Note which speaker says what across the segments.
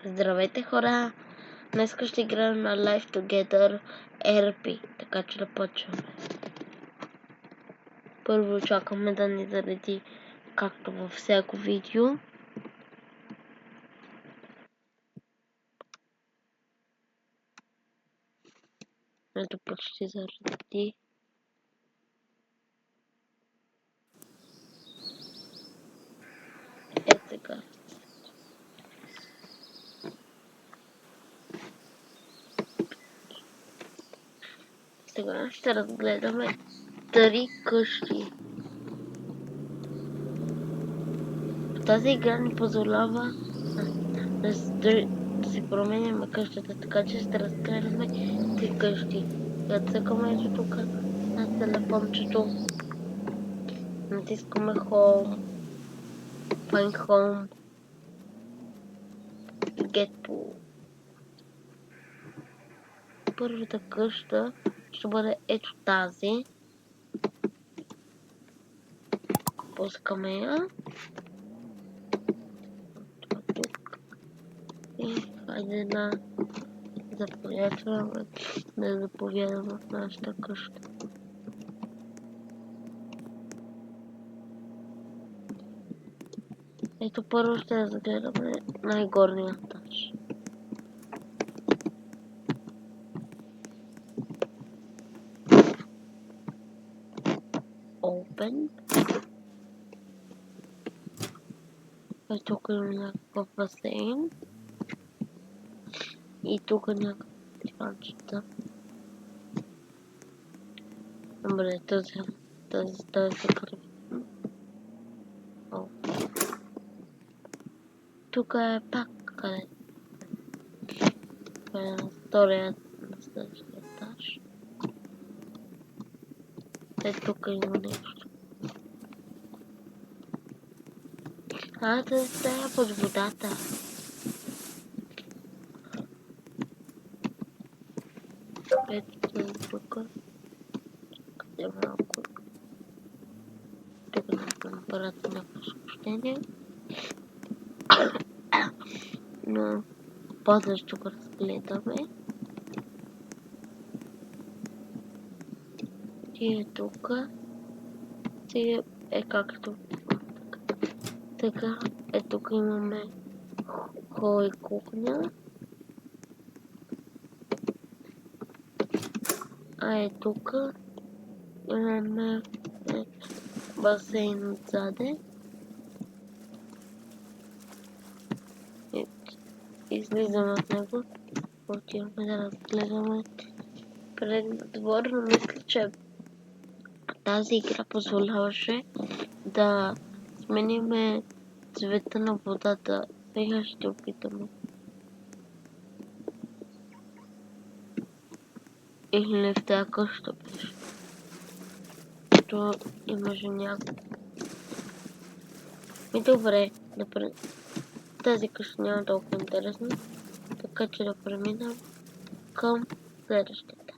Speaker 1: Здравейте хора! Днес ще играем на Live Together RP, така че да почваме. Първо чакаме да ни зареди, както във всяко видео. Ето почти зареди. Ето сега. Сега ще разгледаме 3 къщи. Тази игра ни позволява да си променяме къщата, така че ще разгледаме 3 къщи. Като цъкаме ето тук на телефончето, натискаме Home, Find Home, Get Pool. Първата къща ще бъде ето тази. Пускаме я. Това тук. И хайде да заповядваме, да заповядаме в нашата къща. Ето първо ще разгледаме най-горния етаж. Open. Ето тук има някакъв басейн. И тук някакъв диванчета. Добре, тази кръв. Тук е пак къде. Това е на втория, на следващия етаж. Тук има нещо. Да стая под водата. Ето тази тук. Къде малко. Тук да направят някакво съобщение. Но после ще го разгледаме. И тук. Сега е както. Така е тук имаме хол и кухня. А е тук имаме басейн отзаде. Излизаме от него. Отиваме да разгледаме предния двор, но мисля, че тази игра позволяваше да смениме цвета на водата. Сега ще опитаме. Или в тази къща беше. То имаше някакво. И добре, тази къща няма толкова интересна, така че да преминем към следващата.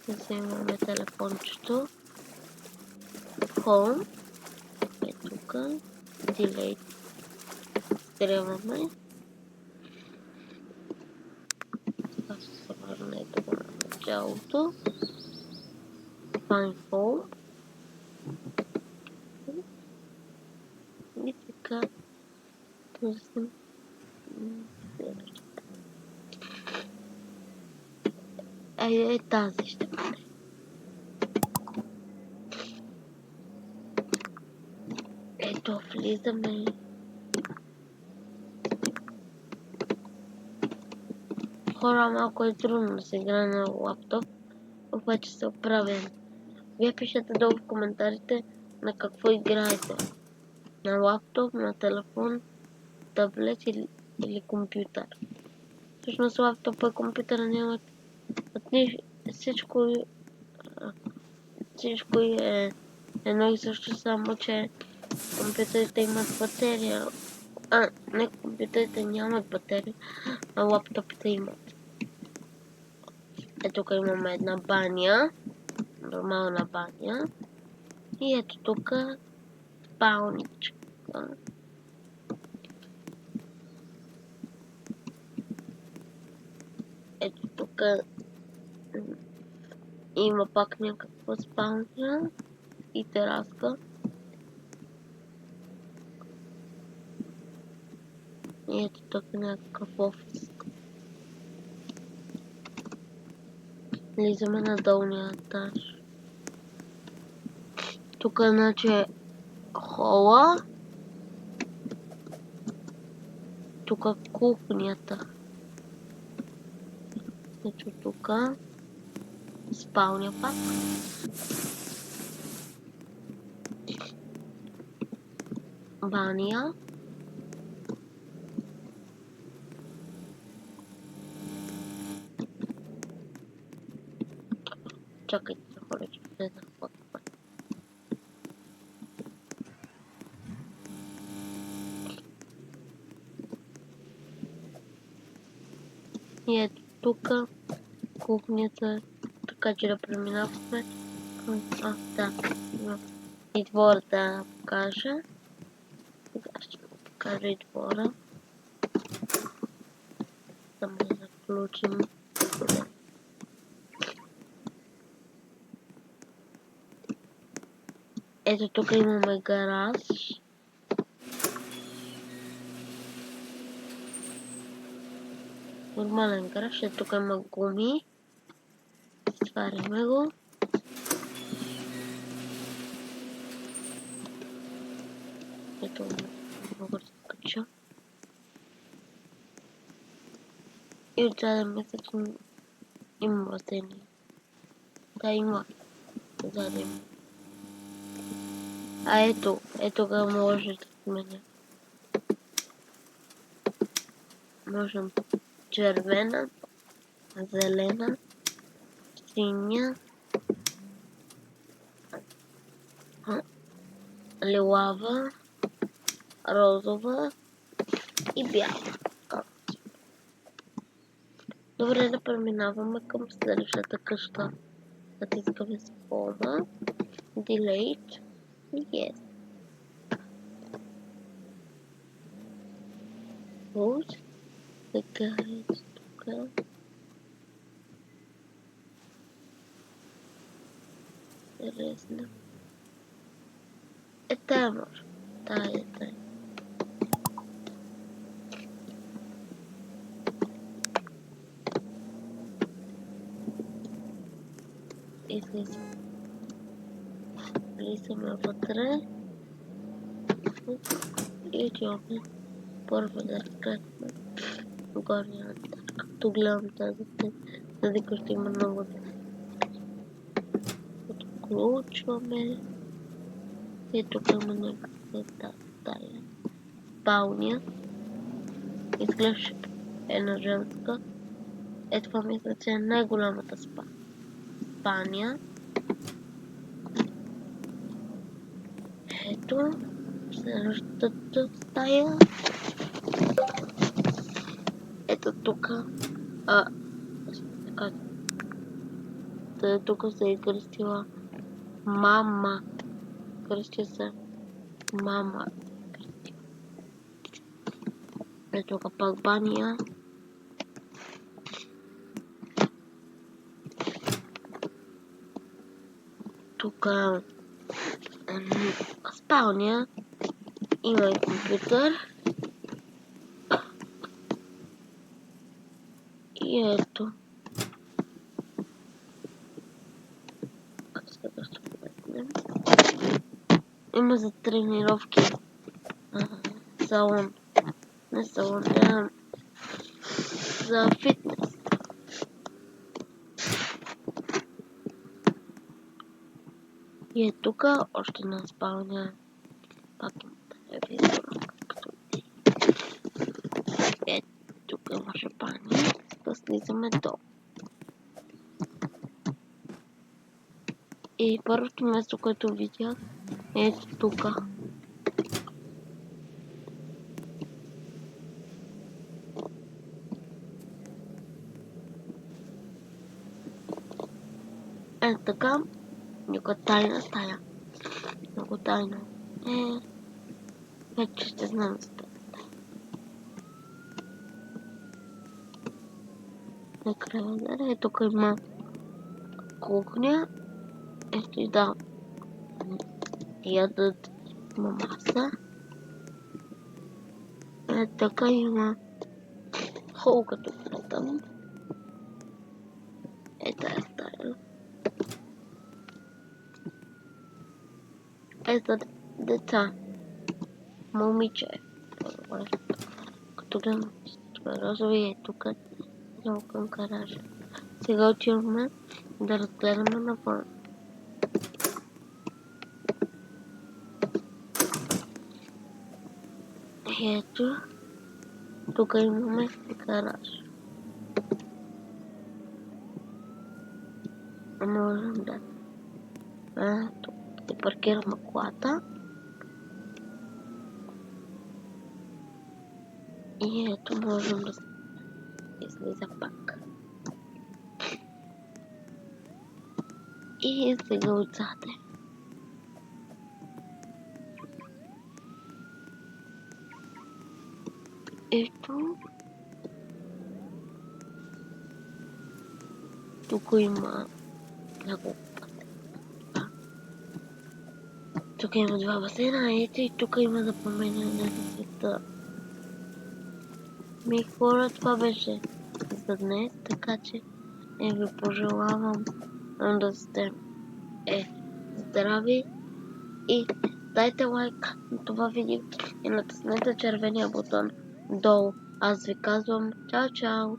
Speaker 1: Вземаме телефончето. Home. Е тук. Delete. Стрелваме. Сега ще се върне тук на началото. Find Home. И така. Търсим следващата. Айде тази ще бъде. Ето, влизаме. Хора, малко е трудно да се играе на лаптоп, обаче се оправям. Вие пишете долу в коментарите на какво играете. На лаптоп, на телефон, таблет или компютър. Всъщност лаптопа и компютъра нямат всичко е едно и също, само че компютрите имат батерия. Не, компютрите нямат батерия, а лаптопите имат. Ето тук имаме една баня, нормална баня. И ето тук спалничка. Ето тук има пак някаква спалня и тераска. И ето тук някакъв офис. Влизаме на долния етаж. Тук значи е хола. Тук кухнята. Ето тук спалня пак. Баня. Чакайте, хора, че влезах пак. И ето тук кухнята, така че да преминаваме към... да. И двора да покажа. Сега ще покажа и двора. Само да заключим. Ето тук имаме гараж. Нормален гараж. Ето тук има гуми. Свариме го. Ето мога да скача. И от заден месец има басейни. Да, има заден. А ето го може да сменя. Можем червена, зелена, синя, лилава, розова и бяла. Добре, да преминаваме към следващата къща. Натискаме спома, delete и yes. Close. Така е тук. Интересно. Тая може. Тая. Влизаме вътре. И отиваме първо да разгледаме горния етаж. Както гледам тази къща има много да. Отключваме. И тук има някаква стая. Спалня. Изглежда една женска. Това мисля, че е най-голямата спалня. Ето следващата стая. Ето тук. Тук се е кръстила мама. Кръстя се мама. Ето тук пак баня. Тук спалня. Има и компютър. И ето. Има за тренировки. Салон. Не салон, за фитнес. И е тук още една спалня. Пак има телевизор. Ето тук имаше баня. Да слизаме долу. И първото място, което видях, е ето тук. Ето така. Някаква тайна стая. Много тайна. Вече ще знам за тази. накрая. Тук има кухня. Ето и да ядат, има маса. Така има хол като гледам. Ето е стая. Ето деца. Момиче. Като гледам розови е тук. Много към гаража. Сега отиваме да разгледаме навън. Ето. Тук имаме гараж. Можем да тук да паркираме колата. И ето можем да излиза пак. И сега отзаде. Ето. Тук има много пътека. Тук има два басейна, ето и тук има запоменяне на света. Хора, това беше за днес, така че ви пожелавам да сте здрави и дайте лайк на това видео и натиснете червения бутон долу. Аз ви казвам чао, чао!